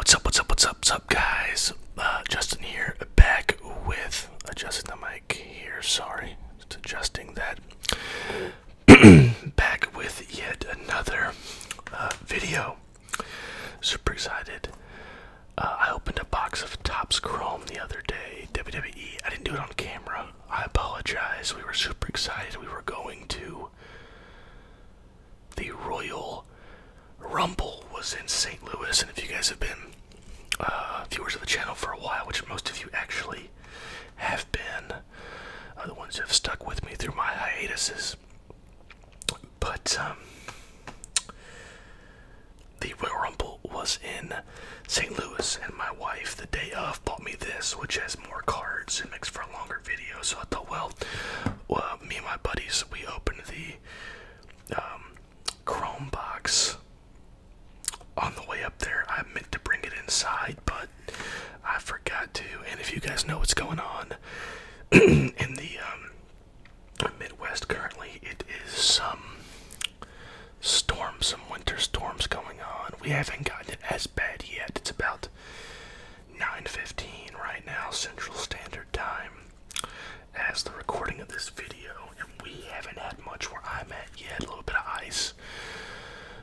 What's up, guys? Justin here, back with adjusting the mic here. Sorry, just adjusting that. Back with yet another video. Super excited. I opened a box of Topps Chrome the other day, WWE. I didn't do it on camera. I apologize. We were super excited. We were going to the Royal Rumble was in St. Louis, and if you guys have been viewers of the channel for a while, which most of you actually have been, the ones who have stuck with me through my hiatuses, but the Royal Rumble was in St. Louis, and my wife, the day of, bought me this, which has more cards and makes for a longer video. So I thought, well, me and my buddies, we opened the Chrome box on the way up there. I meant to bring it inside, but I forgot to. And if you guys know what's going on in the Midwest currently, it is some storms, some winter storms going on. We haven't gotten it as bad yet. It's about 9:15 right now, Central Standard Time, as the recording of this video, and we haven't had much where I'm at yet. A little bit of ice,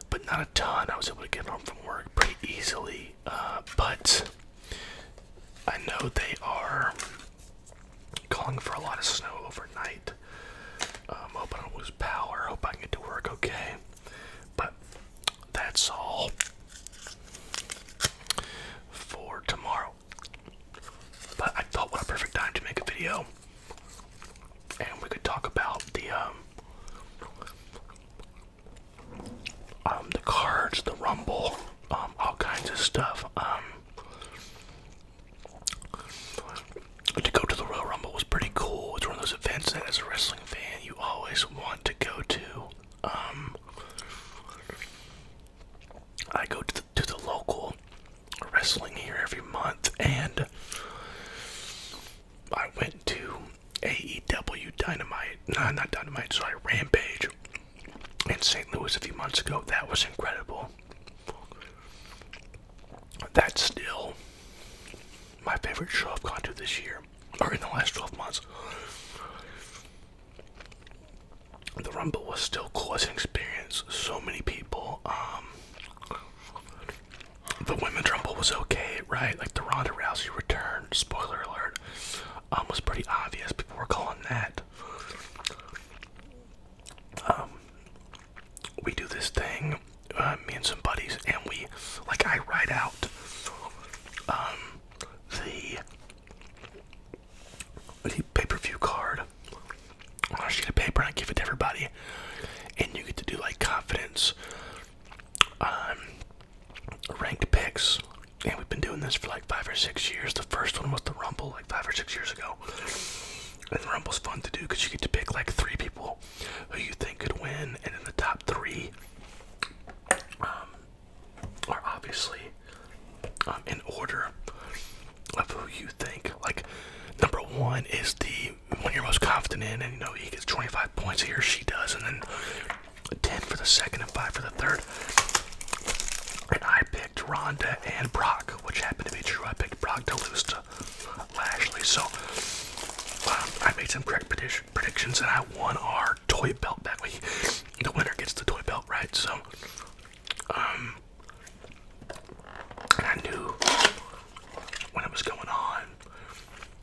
but not a ton. I was able to get home from work pretty easily, but I know they are calling for a lot of snow overnight. Hope I don't lose power. Hope I can get to work okay. But that's all for tomorrow. But I thought, what a perfect time to make a video, and we could talk about the cards, the Rumble, all kinds of stuff. To go to the Royal Rumble was pretty cool. It's one of those events that, as a wrestling fan, you always want to go to. I go to the local wrestling here every month, and I went to AEW Rampage in St. Louis a few months ago. That was incredible. That's still my favorite show I've gone to this year, or in the last 12 months. The Rumble was still cool as an experience. So many people. The Women's Rumble was okay, right? Like the Ronda Rousey return, spoiler alert, was pretty obvious. People were calling that. We do this thing, me and some buddies, and I write out the pay-per-view card on a sheet of paper, and I give it to everybody, and you get to do like confidence ranked picks, and we've been doing this for like 5 or 6 years. The first one was the Rumble like 5 or 6 years ago, and the Rumble's fun to do because you get to pick like 3 people who you think could win, and then the top 3 are obviously in order of who you think. Like, number 1 is the one you're most confident in, and he gets 25 points, he or she does, and then 10 for the second and 5 for the third. And I picked Ronda and Brock, which happened to be true. I picked Brock to lose to Lashley, so I made some correct predictions, and I won our toy belt back. The winner gets the toy belt, right? So, and I knew when it was going on.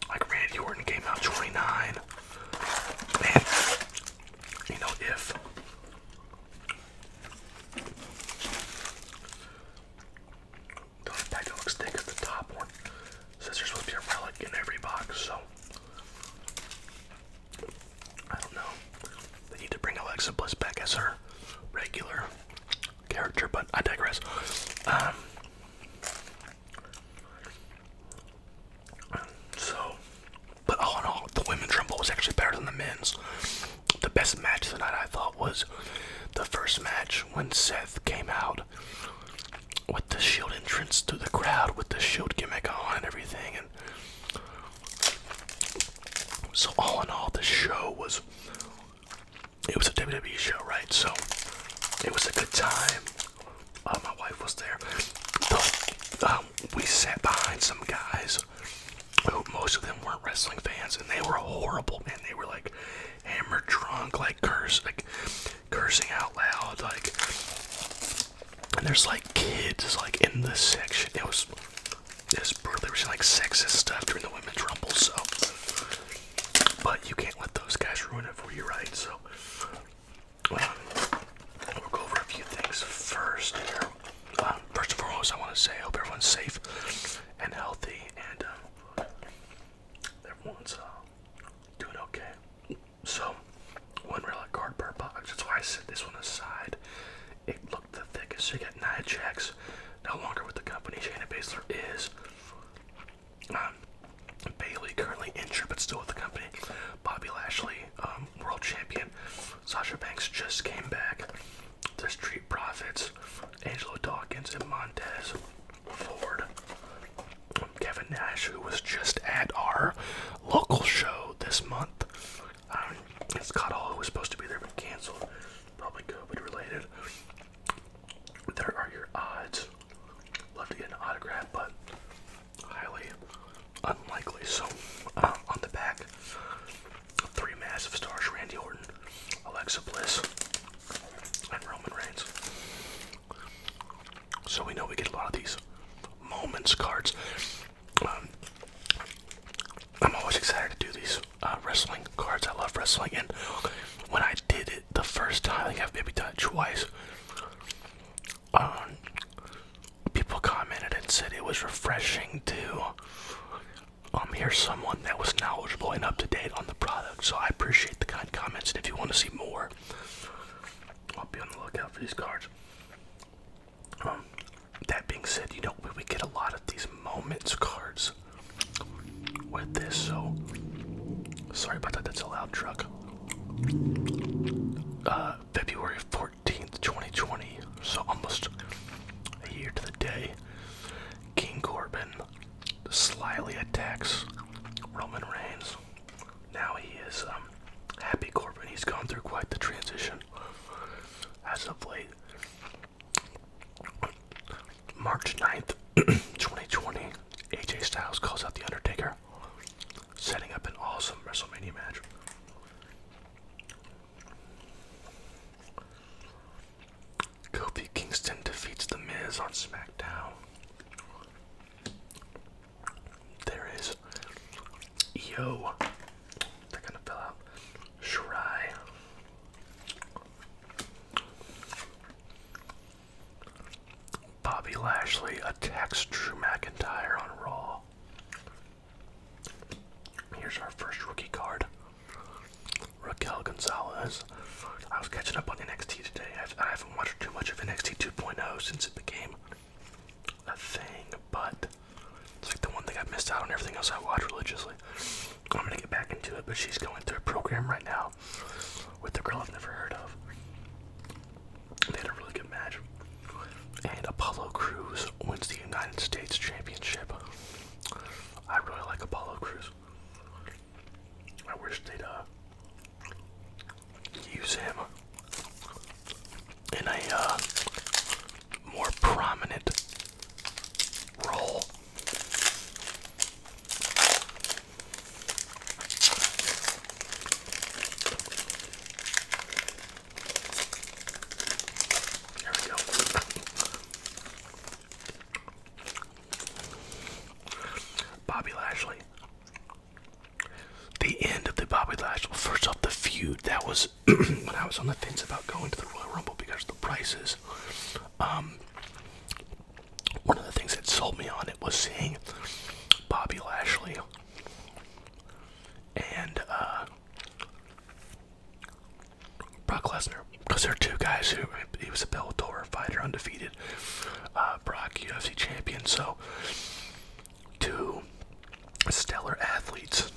Like, Randy Orton came out 29, and if the pack that looks thick at the top one says there's supposed to be a relic in every box, so I don't know. They need to bring Alexa Bliss back as her regular character, but I digress. But all in all, the Women's Rumble was actually better than the men's. The best match of the night, I thought, was the first match when Seth came out with the Shield entrance through the crowd with the Shield gimmick on and everything. And so all in all, the show was, it was a WWE show, right? So it was a good time. My wife was there. some guys who most of them weren't wrestling fans, and they were horrible, man. They were like hammered drunk, like cursing out loud, like. And there's like kids like in this section. It was brutal. They were saying like sexist stuff during the women's rumble, so. But you can't let those guys ruin it for you, right? So we'll go over a few things first here. First and foremost, I want to say I hope everyone's safe and healthy, and everyone's doing okay. So, one relic card per box. That's why I set this one aside. It looked the thickest. So you got Nia Jax, no longer with the company. Shayna Baszler is. Bayley, currently injured but still with the company. Bobby Lashley, world champion. Sasha Banks just came back. The Street Profits, Angelo Dawkins, and Montez Ford. Kevin Nash, who was just at our local show this month. Scott Hall, who was supposed to be there but canceled, probably COVID related. There are your odds. Love to get an autograph, but highly unlikely. So, on the back, three massive stars: Randy Orton, Alexa Bliss, and Roman Reigns. So we know we get a lot of these moments cards. I'm always excited to do these wrestling cards. I love wrestling, and when I did it the first time, I think I've maybe done it twice. People commented and said it was refreshing to hear someone that was knowledgeable and up to date on the product. So I appreciate the kind comments, and if you want to see more, I'll be on the lookout for these cards. That being said, you know, we get a lot of these moments cards with this, so sorry about that. That's a loud truck. February 14th, 2020, so almost a year to the day. King Corbin slyly attacks Roman Reigns. Now he is Happy Corbin. He's gone through quite the transition as of late. March 9th, 2020, AJ Styles calls out The Undertaker, setting up an awesome WrestleMania match. Kofi Kingston defeats The Miz on SmackDown. There is Io. That kind of fell out. Shirai. Bobby Lashley attacks Drew McIntyre on Raw. Here's our first rookie card. Raquel Gonzalez. I was catching up on NXT today. I haven't watched too much of NXT 2.0 since it became a thing, but it's like the one thing I've missed out on. Everything else I watch religiously. I'm gonna get back into it, but she's going through a program right now with a girl I've never heard of. They had a really good match. And Apollo Crews wins the United States Championship. I really like Apollo Crews. I wish they'd use him in a more prominent role. There we go. Bobby Lashley. The end of the Bobby Lashley. First off, the feud. That was when I was on the fence about going to the Royal Rumble because of the prices. One of the things that sold me on it was seeing Bobby Lashley and Brock Lesnar, because they're two guys who, he was a Bellator fighter, undefeated. Brock, UFC champion. So two stellar athletes,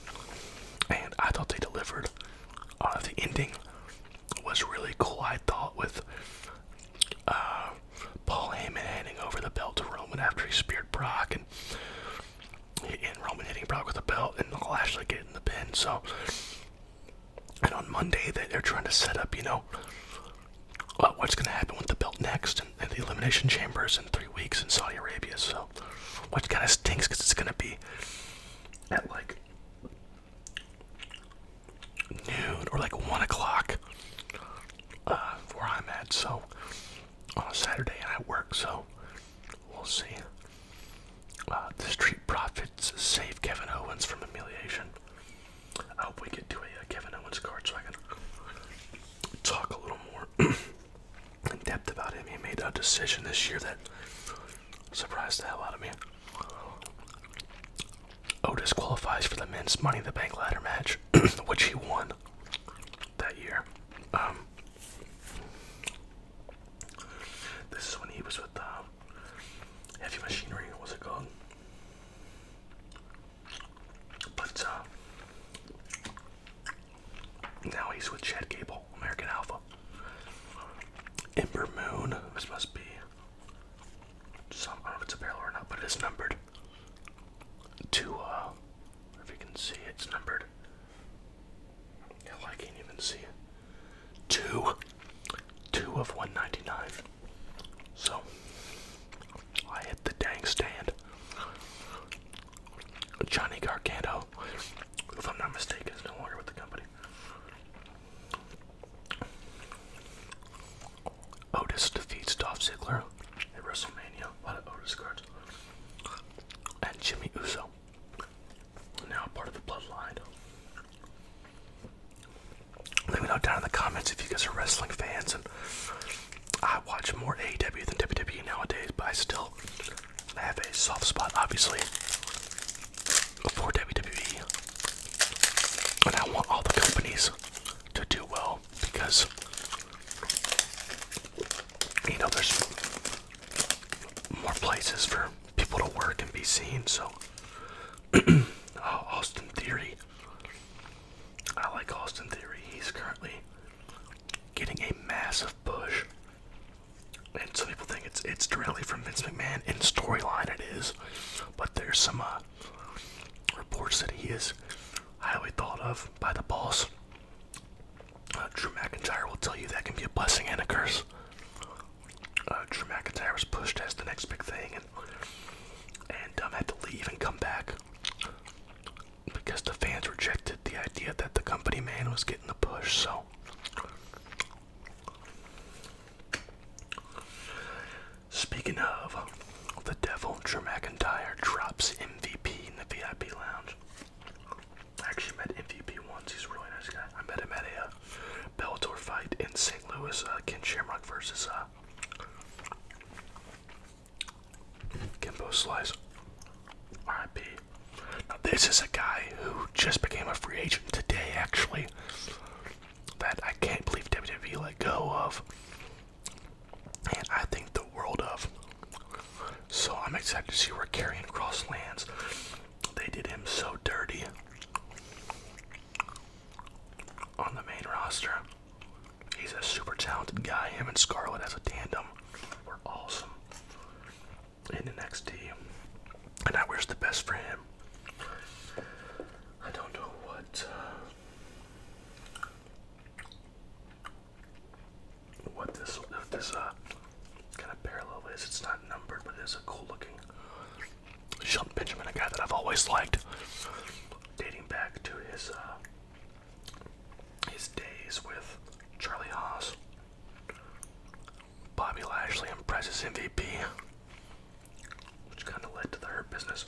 and I thought they delivered. The ending was really cool, I thought, with Paul Heyman handing over the belt to Roman after he speared Brock, and Roman hitting Brock with the belt, and Lashley getting the pin. So, and on Monday they're trying to set up, you know, what's going to happen with the belt next, and the Elimination Chambers in 3 weeks in Saudi Arabia. So, which kind of stinks because it's gonna be at like noon or like 1 o'clock where I'm at, so on a Saturday, and I work, so we'll see. The Street Profits save Kevin Owens from humiliation. I hope we get to a Kevin Owens card so I can talk a little more in depth about him. He made a decision this year that surprised the hell out of me. Otis qualifies for the men's Money in the Bank ladder match, which he won that year. This is when he was with Heavy Machinery, what was it called? But now he's with Chad Gable, American Alpha. Ember Moon, this must be some, I don't know if it's a barrel or not, but it is numbered to, if you can see, it's numbered, hell, I can't even see it, 2 of 199, so, I hit the dang stand. Johnny Gargano, if I'm not mistaken, is no longer with the company. Otis defeats Dolph Ziggler at WrestleMania. A lot of Otis cards. And Jimmy Uso, now part of the bloodline. Let me know down in the comments if you guys are wrestling fans. And I watch more AEW than WWE nowadays, but I still have a soft spot, obviously, for WWE. And I want all the companies to do well because, you know, there's more places for people to work and be seen. So, Austin Theory. I like Austin Theory. He's currently getting a massive push. And some people think it's directly from Vince McMahon. In storyline it is. But there's some reports that he is highly thought of by the boss. Drew McIntyre will tell you that can be a blessing and a curse. Drew McIntyre was pushed as the next big thing and had to leave and come back because the fans rejected the idea that the company man was getting the push. So speaking of the devil, Drew McIntyre drops MVP in the VIP lounge. I actually met MVP once. He's a really nice guy. I met him at a Bellator fight in St. Louis. Ken Shamrock versus Kimbo Slice. R.I.P. Now this is a guy who just became a free agent today, actually, that I can't believe WWE let go of, and I think the world of. So I'm excited to see where Karrion Kross lands. They did him so dirty on the main roster. He's a super talented guy. Him and Scarlett as a tandem were awesome in NXT, and I wish the best for him. I don't know what this kind of parallel is. It's not numbered, but it is a cool looking Shelton Benjamin, a guy that I've always liked, dating back to his days with Charlie Haas. Bobby Lashley impresses MVP, which kind of led to the Hurt Business.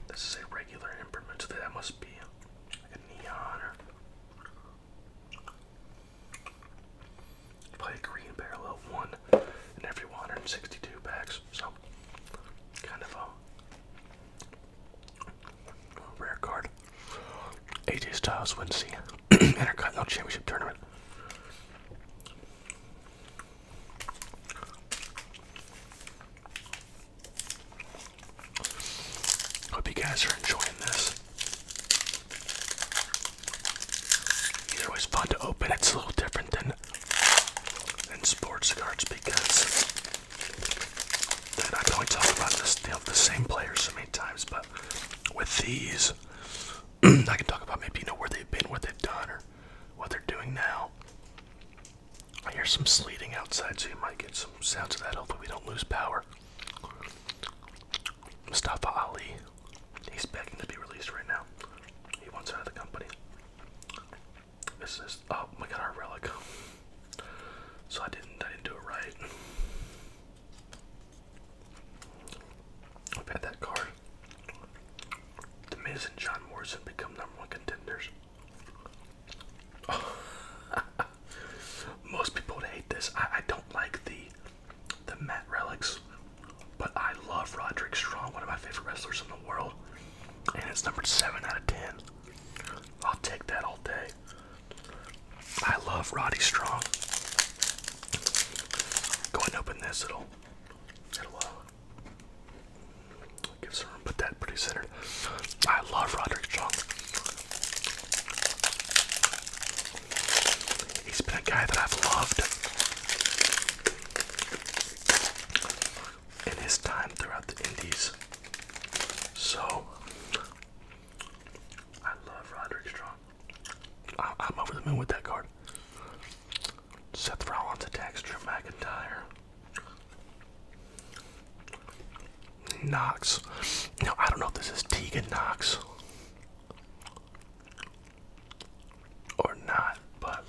This is a regular improvement, so that must be like a neon or probably a green parallel, one in every 162 packs. So kind of a rare card. AJ Styles wins the Intercontinental Championship tournament. Hope you guys are enjoying this. These are always fun to open. It's a little different than sports cards because then I can only talk about this, the same players so many times, but with these, I can talk about maybe, where they've been, what they've done, or what they're doing now. I hear some sleeting outside, so you might get some sounds of that. Hopefully we don't lose power. Mustafa Ali Miz and John Morrison become #1 contenders. Most people would hate this. I don't like the matte relics, but I love Roderick Strong, one of my favorite wrestlers in the world, and it's numbered 7 out of 10. I'll take that all day. I love Roddy Strong. Go ahead and open this. It'll give some room. Put that pretty centered. I love Roderick Strong. He's been a guy that I've loved in his time throughout the Indies. So, I love Roderick Strong. I'm over the moon with that card. Seth Rollins attacks Drew McIntyre. Knox. Now, I don't know if this is Tegan Knox or not, but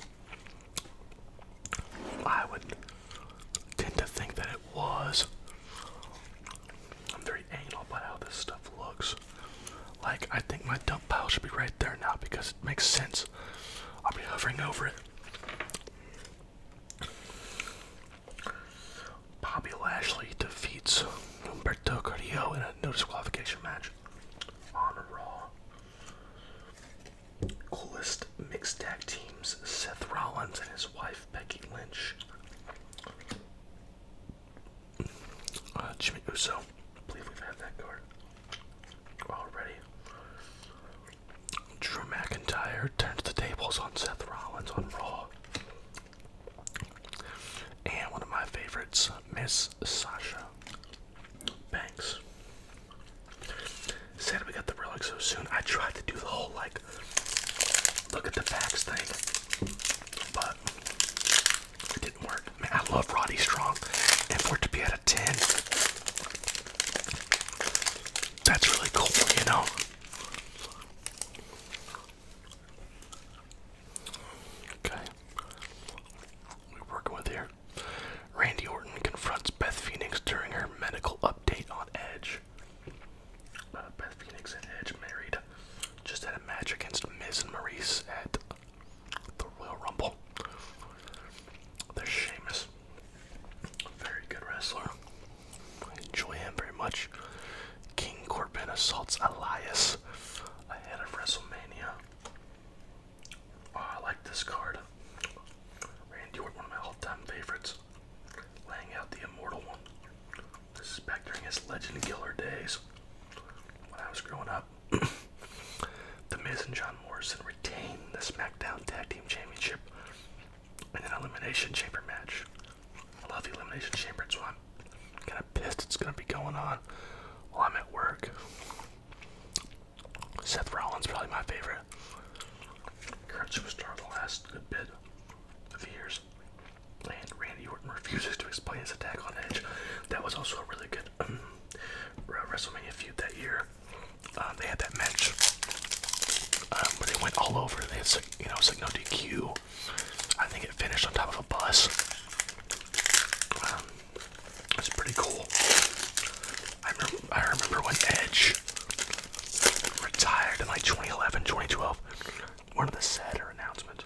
I would tend to think that it was. I'm very anal about how this stuff looks. Like, I think my dump pile should be right there now because it makes sense. I'll be hovering over it. Bobby Lashley defeats Humberto Carrillo in a no disqualification match on Raw. Coolest mixed tag teams: Seth Rollins and his wife Becky Lynch. Jimmy Uso. I believe we've had that card already. Drew McIntyre turns the tables on Seth Rollins on Raw. And one of my favorites, Miss Sasha Banks. Said we got the relic so soon. I tried to do the whole, like, look at the packs thing, but it didn't work. Man, I love Roddy Strong, and for it to be at a 10, that's really cool, you know? Okay. What are we working with here? Randy Orton confronts Beth Phoenix during her medical update on Edge. Beth Phoenix and Edge married. Just had a match against Miz and Maurice at the Royal Rumble. There's Sheamus. Very good wrestler. I enjoy him very much. King Corbin assaults Elias ahead of WrestleMania. Oh, I like this card. Randy Orton, one of my all-time favorites. Laying out the Immortal One. This is back during his Legend Killer days. When I was growing up. The Miz and John Morrison retain the SmackDown Tag Team Championship in an Elimination Chamber match. I love the Elimination Chamber, so I'm kind of pissed it's going to be going on while I'm at work. Seth Rollins, probably my favorite. Current superstar the last good bit of years. And Randy Orton refuses to explain his attack on Edge. That was also a really good WrestleMania feud that year. They had that match where they went all over. They had, you know, it's like no DQ. I think it finished on top of a bus. It's pretty cool. I remember when Edge retired in like 2011, 2012. One of the sadder announcements.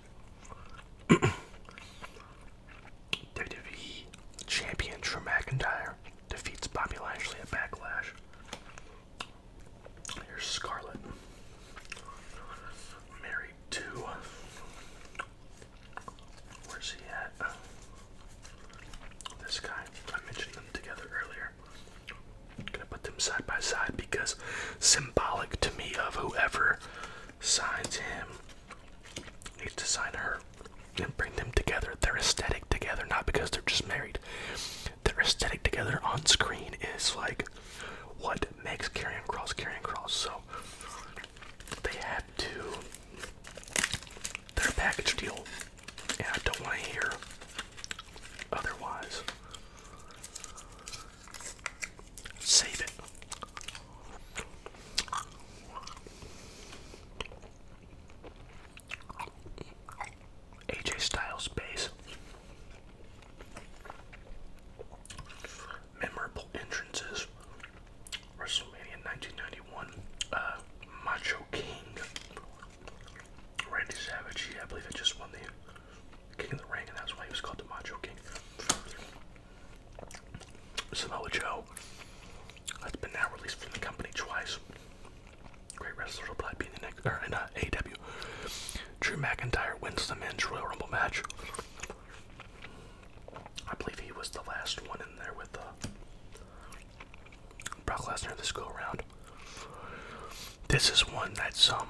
WWE champion Drew McIntyre defeats Bobby Lashley at Backlash. Here's Scarlett. Married to... Where's he at? This guy. I mentioned them together earlier. I'm gonna put them side by side because symbolic to me of whoever signs him needs to sign her and bring them together. Their aesthetic together, not because they're just married. Their aesthetic together on screen is like what makes Karrion Kross Karrion Kross. So they had to. They're a package deal, and I don't want to hear otherwise. Save it. AJ Styles base. Memorable entrances. Lesnar this go around. This is one that's a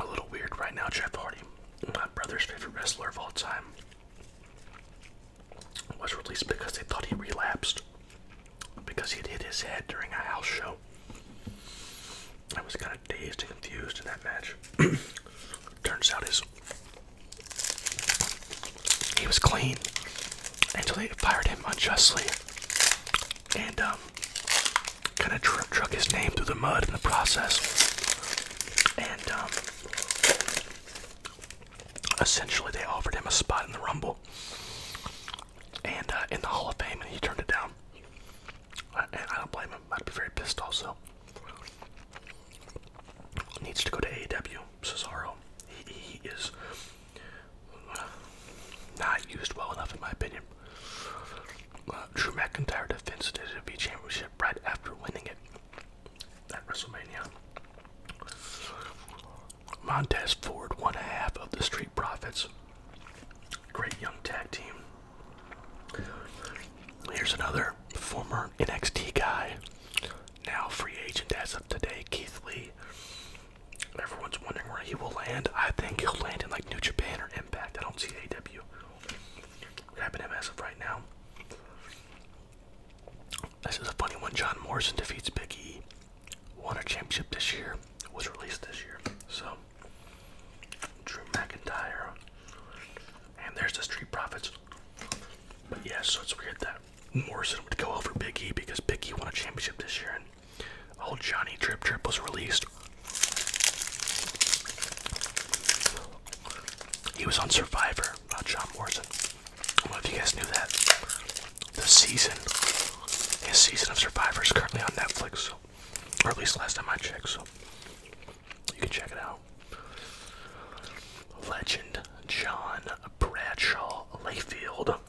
little weird right now. Jeff Hardy, my brother's favorite wrestler of all time, was released because they thought he relapsed because he had hit his head during a house show. I was kind of dazed and confused in that match. Turns out he was clean until they fired him unjustly and kind of drug his name through the mud in the process. And essentially they offered him a spot in the Rumble and in the Hall of Fame, and he turned it down. And I don't blame him. I'd be very pissed also. Needs to go to AEW. Cesaro. He is not used well enough, in my opinion. Drew McIntyre defends the WWE Championship right after winning it at WrestleMania. Montez Ford, one half of the Street Profits. Great young tag team. Here's another former NXT guy, now free agent as of today, Keith Lee. Everyone's wondering where he will land. I think he'll land in like New Japan or Impact. I don't see AEW grabbing him as of right now. This is a funny one. John Morrison defeats Big E. Won a championship this year. Was released this year. So, Drew McIntyre. And there's the Street Profits. But yeah, so it's weird that Morrison would go over Big E because Big E won a championship this year. And old Johnny Drip Drip was released. He was on Survivor, not John Morrison. I don't know if you guys knew that. His season of Survivor is currently on Netflix, so, or at least last time I checked, so you can check it out. Legend John Bradshaw Layfield.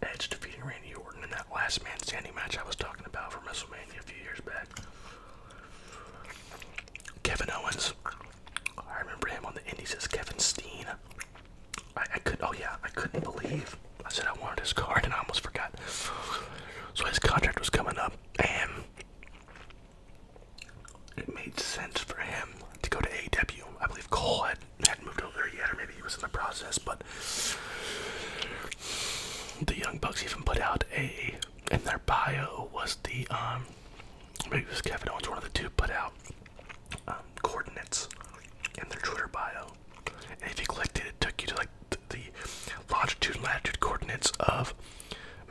Edge defeating Randy Orton in that last man standing match I was talking about from WrestleMania a few years back. Kevin Owens. I remember him on the Indies as Kevin Steen. I couldn't believe I said I wanted his card and I almost forgot. So his contract was coming up and it made sense for him to go to AEW. I believe Cole hadn't moved over there yet, or maybe he was in the process, but the Young Bucks even put out in their bio was the maybe it was Kevin Owens, one of the two, put out coordinates in their Twitter bio, and if you clicked it, it took you to like the longitude and latitude coordinates of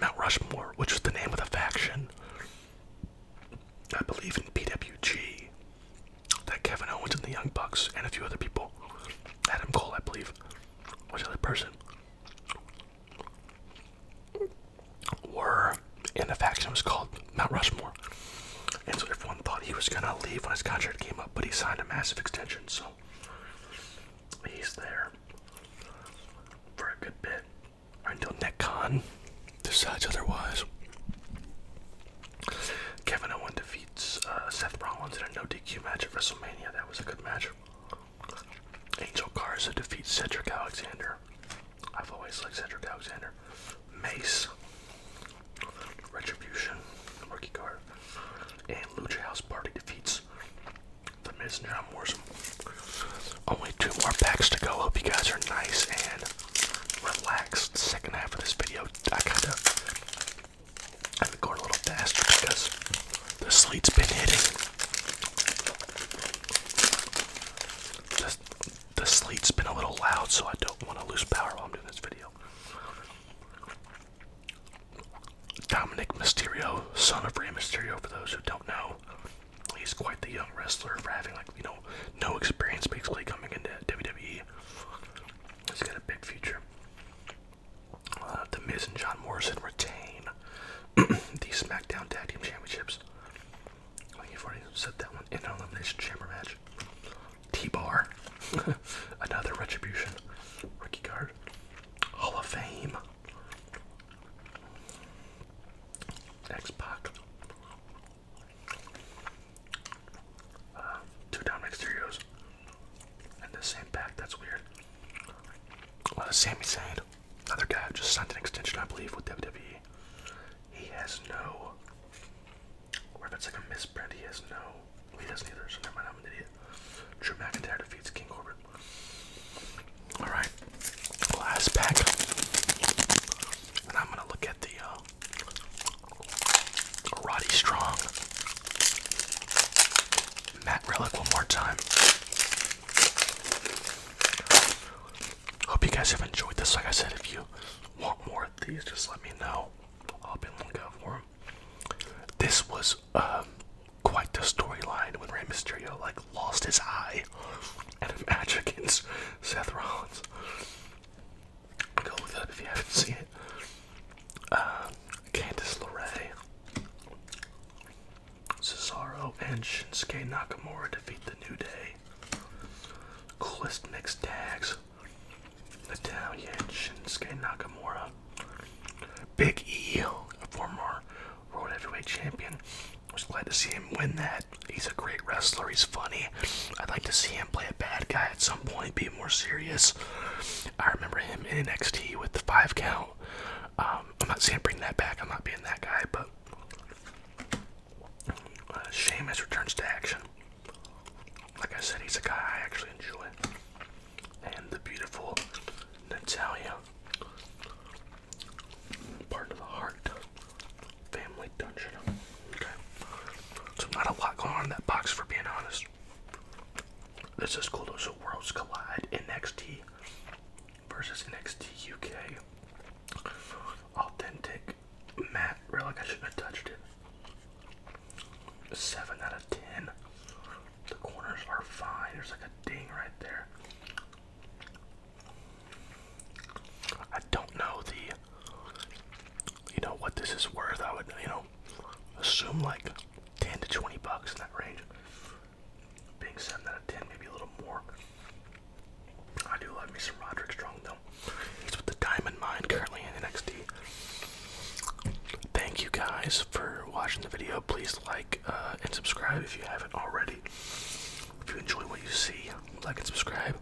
Mount Rushmore, which was the name of the faction, I believe, in PWG, that Kevin Owens and the Young Bucks and a few other people, Adam Cole, I believe, was the other person, were in a faction that was called Mount Rushmore. And so everyone thought he was gonna leave when his contract came up, but he signed a massive extension, so he's there for a good bit until Nick Khan decides otherwise. Kevin Owens defeats Seth Rollins in a no DQ match at WrestleMania. That was a good match. Angel Garza defeats Cedric Alexander. I've always liked Cedric Alexander. Mace, Retribution, rookie card, and Lucha House Party defeats The Miz and John Morrison. Only 2 more packs to go. Hope you guys are nice and relaxed. Second half of this video, I'm going a little faster because the sleet's been hitting. The sleet's been a little loud, so I don't want to lose power while I'm doing this video. Dominic Mysterio, son of Rey Mysterio, for those who don't know. He's quite the young wrestler for having, like, no experience basically coming into WWE. He's got a big future. The Miz and John Morrison retain the SmackDown Tag Team Championships. I think you've already said that one in an Elimination Chamber match. T-Bar, another Retribution rookie card. Hall of Fame. X-Pac. 2 Dominic Mysterios in the same pack. That's weird. Sami Zayn, another guy who just signed an extension, I believe, with WWE. He has no has no. He doesn't either, so never mind, I'm an idiot. Drew McIntyre defeats King Corbin. Alright, last pack. And I'm gonna look at the Roddy Strong Matt Relic one more time. Hope you guys have enjoyed this. Like I said, if you want more of these, just let me know. I'll be on the lookout for them. This was quite the storyline when Rey Mysterio lost his eye in a match against Seth Rollins. Go look that up if you haven't seen it. Candice LeRae, Cesaro, and Shinsuke Nakamura defeat the New Day. Coolest mixed tags. Natalya and Shinsuke Nakamura. Big E, a former World Heavyweight Champion. I was glad to see him win that. He's a great wrestler. He's funny. I'd like to see him play a bad guy at some point, be more serious. I remember him in NXT with the 5 count. I'm not saying bring that back. I'm not being that guy, but Sheamus returns to action. Like I said, he's a guy I actually enjoy. And the beautiful Natalya, part of the Heart family dungeon. Okay. So not a lot going on in that box, for being honest. This is cool though. So Worlds Collide, NXT versus NXT UK. Authentic Matt Relic. I shouldn't have touched it. 7 out of 10. The corners are fine. There's like a ding right there. I don't know what this is worth. I would, assume like 10 to 20 bucks in that range. Being 7 out of 10, maybe a little more. I do love me some Roderick Strong though. He's with the Diamond Mine currently in NXT. Thank you guys for watching the video. Please like and subscribe if you haven't already. If you enjoy what you see, like and subscribe.